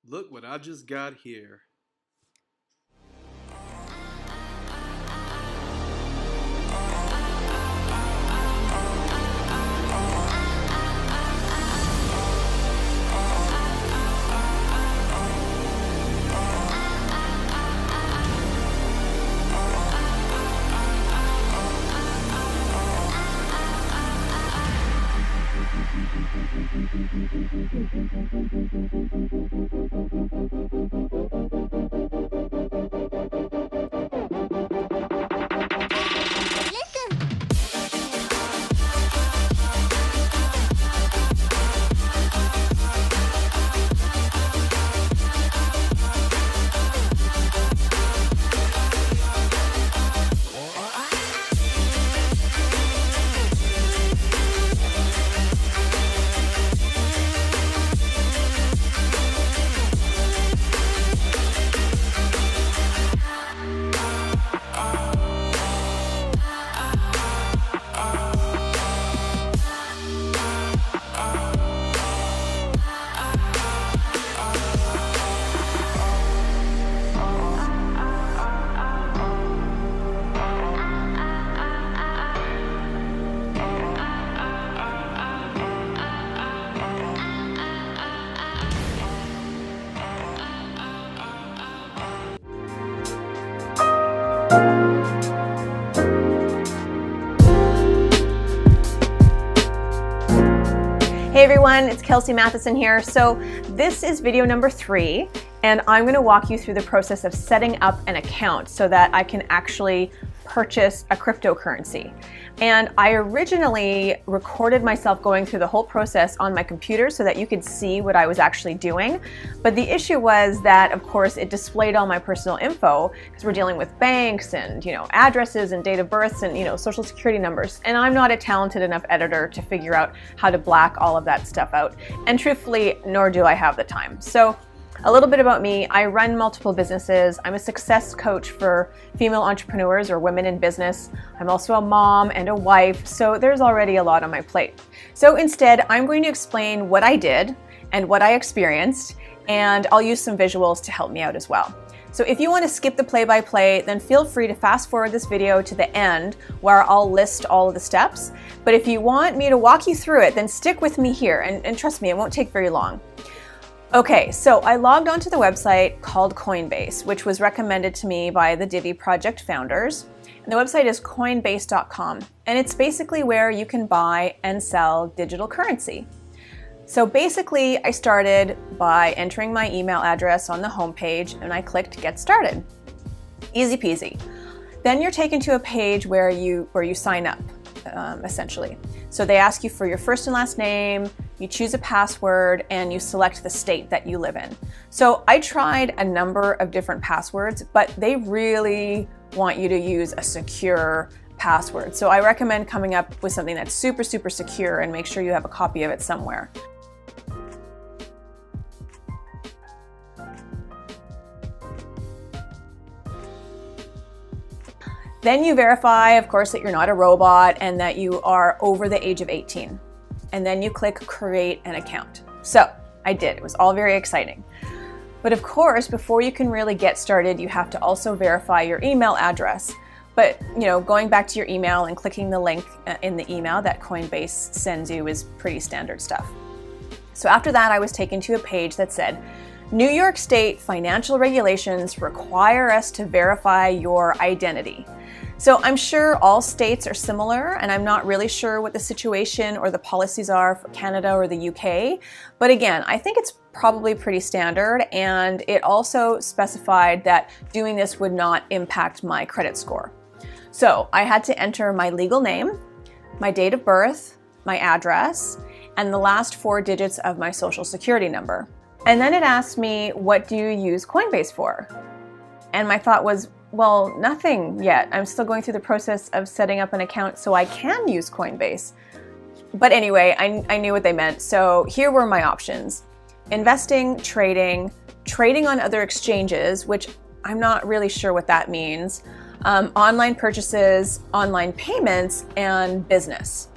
Look what I just got here. Hey everyone, it's Kelsey Matheson here. So this is video number 3, and I'm going to walk you through the process of setting up an account so that I can actually purchase a cryptocurrency. And I originally recorded myself going through the whole process on my computer so that you could see what I was actually doing. But the issue was that, of course, it displayed all my personal info because we're dealing with banks and, addresses and date of births and, social security numbers. And I'm not a talented enough editor to figure out how to black all of that stuff out. And truthfully, nor do I have the time. So a little bit about me. I run multiple businesses. I'm a success coach for female entrepreneurs or women in business. I'm also a mom and a wife, so there's already a lot on my plate. So instead, I'm going to explain what I did and what I experienced, and I'll use some visuals to help me out as well. So if you want to skip the play-by-play, then feel free to fast forward this video to the end where I'll list all of the steps. But if you want me to walk you through it, then stick with me here, and trust me, it won't take very long. Okay, so I logged onto the website called Coinbase, which was recommended to me by the Divi project founders. And the website is coinbase.com, and it's basically where you can buy and sell digital currency. So basically, I started by entering my email address on the homepage, and I clicked Get Started. Easy peasy. Then you're taken to a page where you sign up, essentially. So they ask you for your first and last name, you choose a password, and you select the state that you live in. So I tried a number of different passwords, but they really want you to use a secure password. So I recommend coming up with something that's super, super secure, and make sure you have a copy of it somewhere. Then you verify, of course, that you're not a robot and that you are over the age of 18. And then you click Create an Account. So I did. It was all very exciting. But of course, before you can really get started, you have to also verify your email address. But going back to your email and clicking the link in the email that Coinbase sends you is pretty standard stuff. So after that, I was taken to a page that said, New York State financial regulations require us to verify your identity. So I'm sure all states are similar, and I'm not really sure what the situation or the policies are for Canada or the UK. But again, I think it's probably pretty standard, and it also specified that doing this would not impact my credit score. So I had to enter my legal name, my date of birth, my address, and the last 4 digits of my social security number. And then it asked me, what do you use Coinbase for? And my thought was, well, nothing yet. I'm still going through the process of setting up an account so I can use Coinbase. But anyway, I knew what they meant. So here were my options. Investing, trading on other exchanges, which I'm not really sure what that means, online purchases, online payments, and business.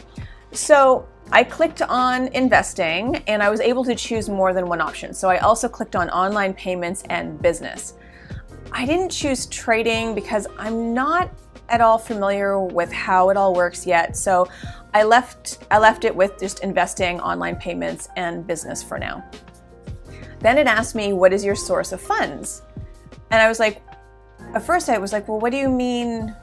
So I clicked on investing and I was able to choose more than one option. So I also clicked on online payments and business. I didn't choose trading because I'm not at all familiar with how it all works yet. So I left it with just investing, online payments, and business for now. Then it asked me, what is your source of funds? And I was like, at first I was like, well, what do you mean?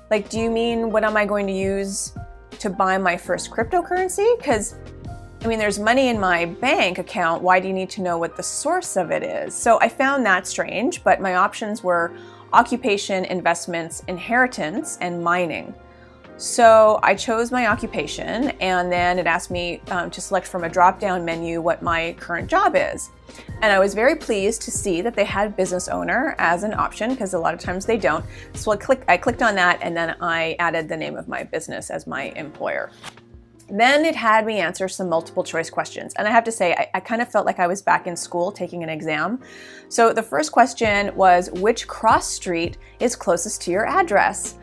Like, do you mean what am I going to use to buy my first cryptocurrency? Because I mean, there's money in my bank account. Why do you need to know what the source of it is? So I found that strange, but my options were occupation, investments, inheritance, and mining. So I chose my occupation, and then it asked me to select from a drop-down menu what my current job is. And I was very pleased to see that they had business owner as an option, because a lot of times they don't. So I clicked on that, and then I added the name of my business as my employer. Then it had me answer some multiple choice questions. And I have to say, I kind of felt like I was back in school taking an exam. So the first question was, which cross street is closest to your address?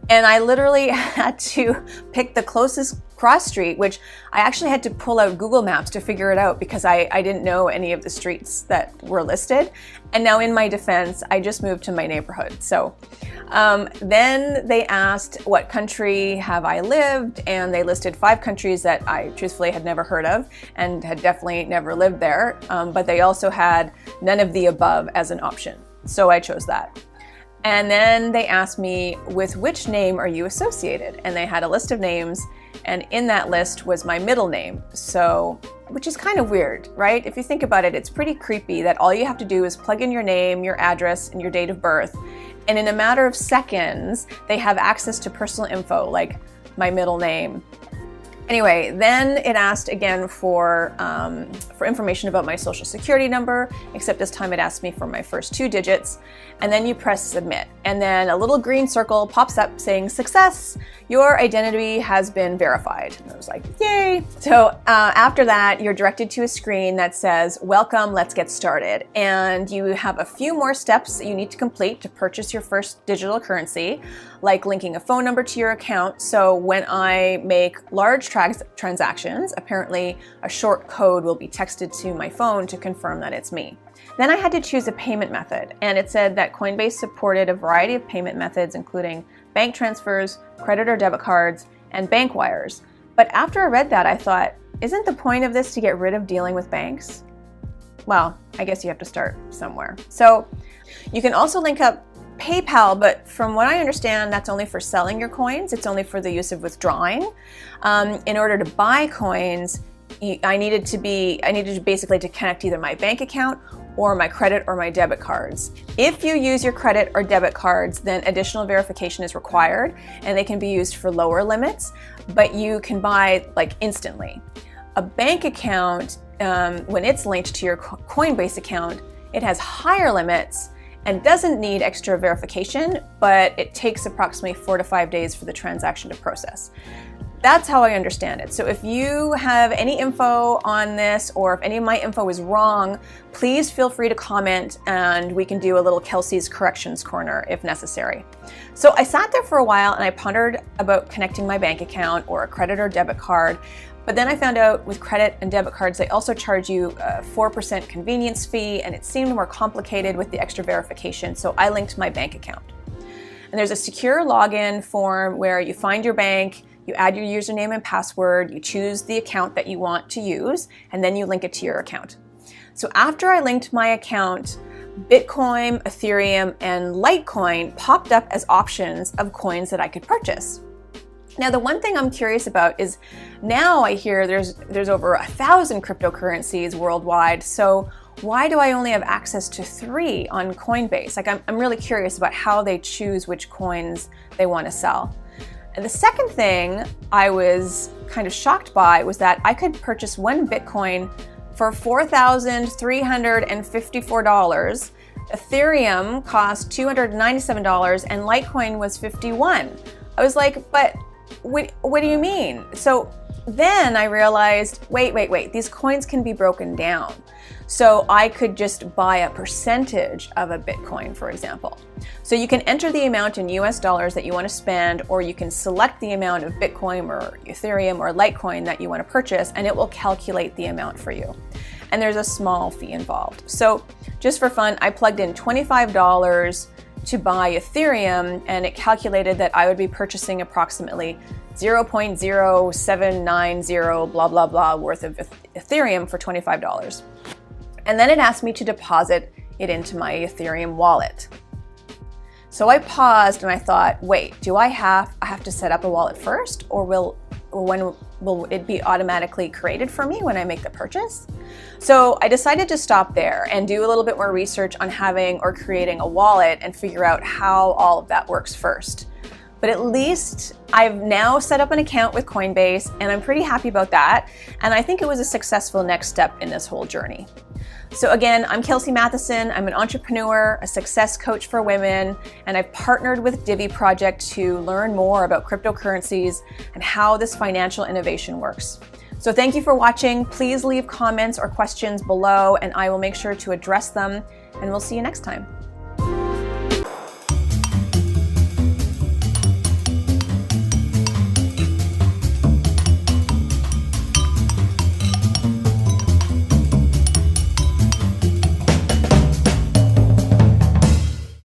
And I literally had to pick the closest cross street, which I actually had to pull out Google Maps to figure it out because I didn't know any of the streets that were listed. And now in my defense, I just moved to my neighborhood. So then they asked what country have I lived, and they listed 5 countries that I truthfully had never heard of and had definitely never lived there. But they also had none of the above as an option. So I chose that. And then they asked me, with which name are you associated? And they had a list of names, and in that list was my middle name. So, which is kind of weird, right? If you think about it, it's pretty creepy that all you have to do is plug in your name, your address, and your date of birth. And in a matter of seconds, they have access to personal info like my middle name. Anyway, then it asked again for information about my social security number, except this time it asked me for my first 2 digits, and then you press submit. And then a little green circle pops up saying, success, your identity has been verified. And I was like, yay. So after that, you're directed to a screen that says, welcome, let's get started. And you have a few more steps that you need to complete to purchase your first digital currency, like linking a phone number to your account. So when I make large transactions, apparently a short code will be texted to my phone to confirm that it's me. Then I had to choose a payment method, and it said that Coinbase supported a variety of payment methods, including bank transfers, credit or debit cards, and bank wires. But after I read that, I thought, isn't the point of this to get rid of dealing with banks? Well, I guess you have to start somewhere. So you can also link up PayPal, but from what I understand, that's only for selling your coins. It's only for the use of withdrawing. In order to buy coins, I needed to basically to connect either my bank account or my credit or my debit cards. If you use your credit or debit cards, then additional verification is required, and they can be used for lower limits, but you can buy like instantly. A bank account, when it's linked to your Coinbase account, it has higher limits and doesn't need extra verification, but it takes approximately 4 to 5 days for the transaction to process. That's how I understand it. So if you have any info on this, or if any of my info is wrong, please feel free to comment and we can do a little Kelsey's corrections corner if necessary. So I sat there for a while and I pondered about connecting my bank account or a credit or debit card. But then I found out with credit and debit cards, they also charge you a 4% convenience fee, and it seemed more complicated with the extra verification, so I linked my bank account. And there's a secure login form where you find your bank, you add your username and password, you choose the account that you want to use, and then you link it to your account. So after I linked my account, Bitcoin, Ethereum, and Litecoin popped up as options of coins that I could purchase. Now, the one thing I'm curious about is now I hear there's over 1,000 cryptocurrencies worldwide. So why do I only have access to 3 on Coinbase? Like, I'm really curious about how they choose which coins they want to sell. And the second thing I was kind of shocked by was that I could purchase 1 Bitcoin for $4,354. Ethereum cost $297 and Litecoin was $51. I was like, but what do you mean? So then I realized, wait, these coins can be broken down. So I could just buy a percentage of a Bitcoin, for example. So you can enter the amount in US dollars that you want to spend, or you can select the amount of Bitcoin or Ethereum or Litecoin that you want to purchase, and it will calculate the amount for you. And there's a small fee involved. So just for fun, I plugged in $25 to buy Ethereum, and it calculated that I would be purchasing approximately 0.0790 blah blah blah worth of Ethereum for $25. And then it asked me to deposit it into my Ethereum wallet. So I paused and I thought, wait, do I have to set up a wallet first, or when will it be automatically created for me when I make the purchase? So I decided to stop there and do a little bit more research on having or creating a wallet and figure out how all of that works first. But at least I've now set up an account with Coinbase, and I'm pretty happy about that. And I think it was a successful next step in this whole journey. So again, I'm Kelsey Matheson. I'm an entrepreneur, a success coach for women, and I've partnered with Divi Project to learn more about cryptocurrencies and how this financial innovation works. So thank you for watching. Please leave comments or questions below, and I will make sure to address them, and we'll see you next time.